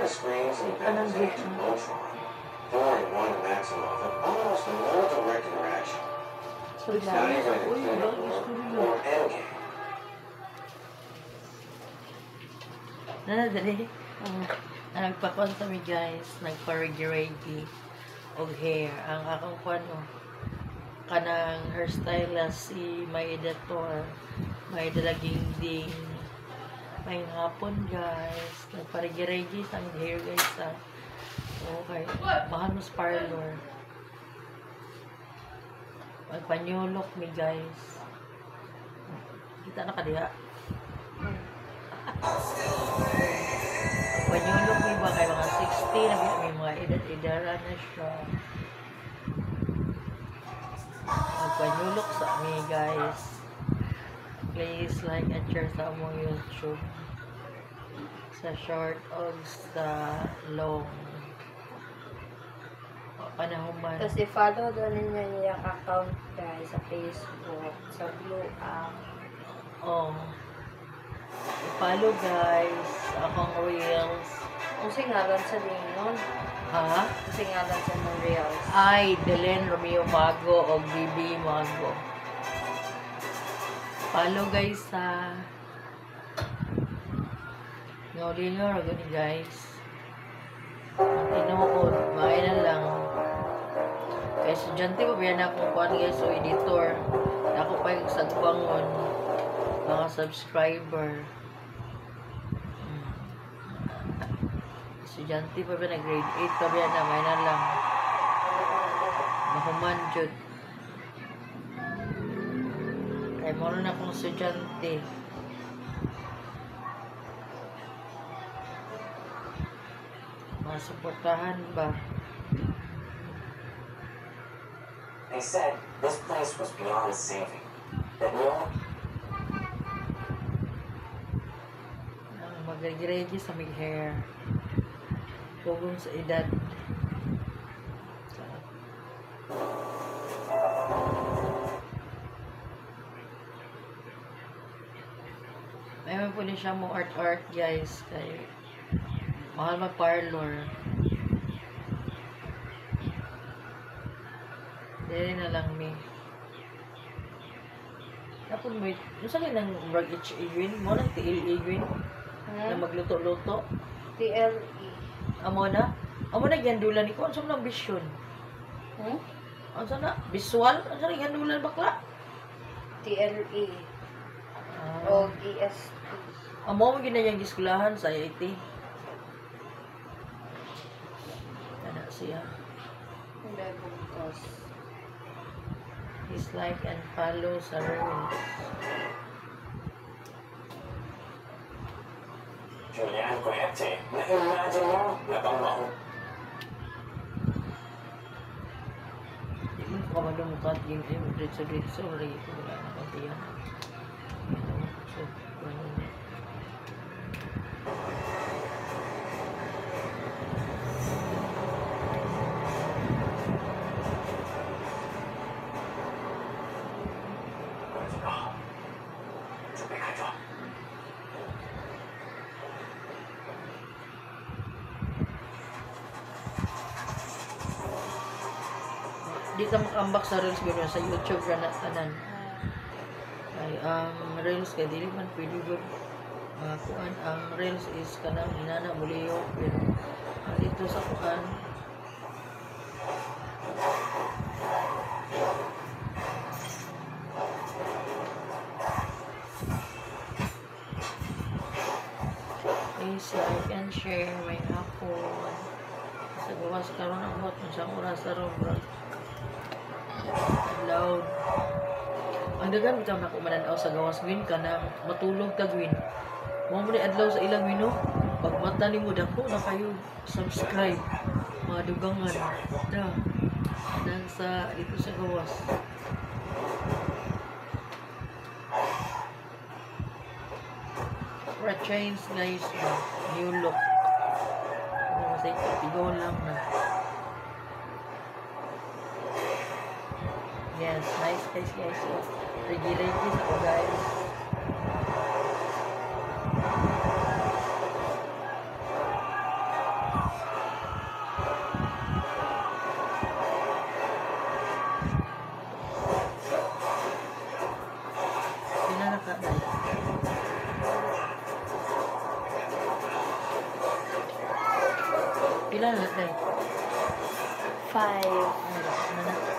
camera screens and Benzane and Voltron, 4-in-1 and Maximoff have almost no direct interaction. It's not even Infinity War or Endgame. Dali. Nagpakon kami guys, nagpa-ready og hair. Ang akong kuano kanang hairstylist si may editor, may dalaging ding, may hapon guys. Nagpa-ready sa hair guys ha. Okay, mahal mas parlor. Magpanyulok mi guys. Kita na kadiha. Panyulok may ba kay mga 60 na may mga edad-edara na siya. Magpanyulok sa amin guys. Please like and share sa among YouTube. Sa short o sa long. Panahuman. Tapos i-follow doon ninyo yung account guys sa Facebook, sa Blue app. Oh. I-follow guys akong reels. Kung singalan sa Lingon. Ha? Kung singalan sa mga reels. Ay, Delen Romeo Mago o BB Mago. Follow guys sa Ngauli nyo, gani guys. Tinuod, maay na lang. Kaya estudyante pa biyan akong kuhan guys, so editor. Ako pa yung sagbangon. Mga subscriber. Estudyante pa ba na grade 8 pa biyan na, may na lang. Mahuman jud. Kaya mo na akong estudyante. Masuportahan ba? They said this place was beyond saving. That no Mag-ready sa may hair. Pugong sa edad. Mayroon po din siya mo art guys. Kaya mahal mag-parlor. Dili na lang mi. Tapos mo, yung sa kailang rag Igwin, mo lang tiil-Igwin. Na magluto-luto. TLE. Amo na? Amo na gandulan ko. Ano sa mga vision? Ano sa na? Visual? Ano sa na gandulan bakla? TLE. O EST. Amo mo ginayang giskulahan sa IT. Kana siya. Hindi bukas. Dislike and follow sa reels. Julian Cohete, na-imagine mo, nabango ako. Hindi mo ka malumukat yung dito-dito. Wala ito. Wala na kantiyan. So, ganun. Di ka makambak sa reels gano'n sa YouTube na tanan. Ay, reels kay dili man pwede good. Kuan ang reels is kanang inana muliyo pero dito sa kuan please like and share may hapon sa gawas karon ang hot sa oras sa robot loud. Ang dagan bitaw na ko mananaw sa gawas win ka na matulog ka win. Mo mo ni adlaw sa ilang mino. Pag mata nimo dako na kayo subscribe. Mga dugangan. Da. Dan sa ito sa gawas. For a change guys, new look. Kasi tigaw lang na. Yes, nice guys. Ready sa ko guys. Pila na ka, day? Pila na, day? 5. Ano na?